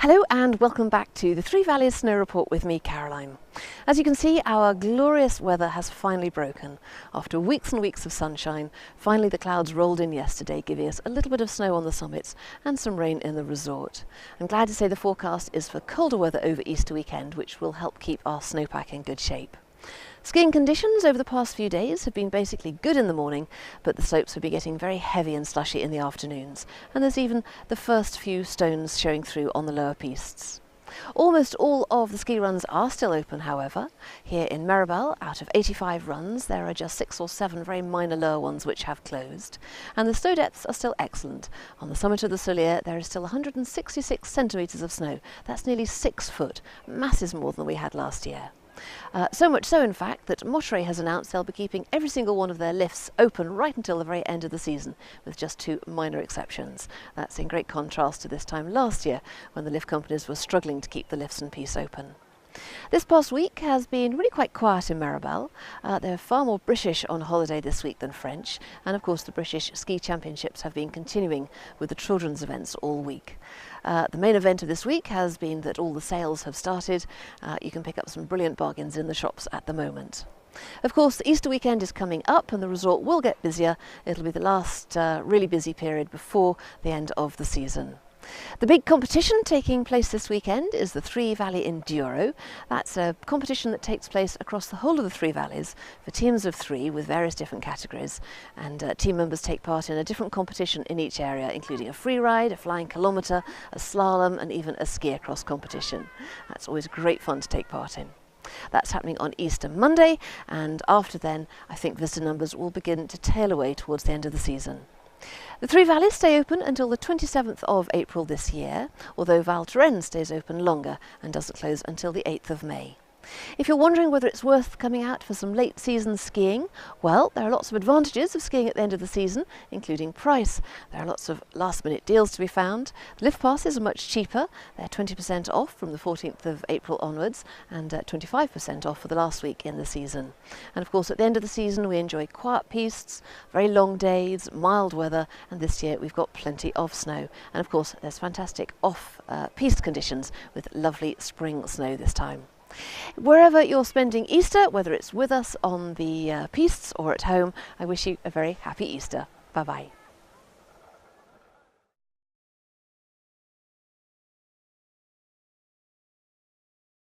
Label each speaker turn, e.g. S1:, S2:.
S1: Hello and welcome back to the Three Valleys Snow Report with me, Caroline. As you can see, our glorious weather has finally broken. After weeks and weeks of sunshine, finally the clouds rolled in yesterday, giving us a little bit of snow on the summits and some rain in the resort. I'm glad to say the forecast is for colder weather over Easter weekend, which will help keep our snowpack in good shape. Skiing conditions over the past few days have been basically good in the morning, but the slopes will be getting very heavy and slushy in the afternoons, and there's even the first few stones showing through on the lower pistes. Almost all of the ski runs are still open, however. Here in Meribel, out of 85 runs, there are just 6 or 7 very minor lower ones which have closed, and the snow depths are still excellent. On the summit of the Sullier, there is still 166 centimetres of snow. That's nearly 6 foot, masses more than we had last year. So much so, in fact, that Mottray has announced they'll be keeping every single one of their lifts open right until the very end of the season, with just 2 minor exceptions. That's in great contrast to this time last year, when the lift companies were struggling to keep the lifts and pistes open. This past week has been really quite quiet in Meribel. There are far more British on holiday this week than French, and of course the British Ski Championships have been continuing with the children's events all week. The main event of this week has been that all the sales have started. You can pick up some brilliant bargains in the shops at the moment. Of course, the Easter weekend is coming up and the resort will get busier. It'll be the last really busy period before the end of the season. The big competition taking place this weekend is the Three Valley Enduro. That's a competition that takes place across the whole of the Three Valleys for teams of 3 with various different categories, and team members take part in a different competition in each area, including a free ride, a flying kilometre, a slalom and even a ski across competition. That's always great fun to take part in. That's happening on Easter Monday, and after then I think visitor numbers will begin to tail away towards the end of the season. The Three Valleys stay open until the 27th of April this year, although Val Thorens stays open longer and doesn't close until the 8th of May. If you're wondering whether it's worth coming out for some late season skiing, well, there are lots of advantages of skiing at the end of the season, including price. There are lots of last minute deals to be found. The lift passes are much cheaper. They're 20% off from the 14th of April onwards and 25% off for the last week in the season. And of course at the end of the season we enjoy quiet pistes, very long days, mild weather, and this year we've got plenty of snow. And of course there's fantastic off-piste conditions with lovely spring snow this time. Wherever you're spending Easter, whether it's with us on the pistes or at home, I wish you a very happy Easter. Bye-bye.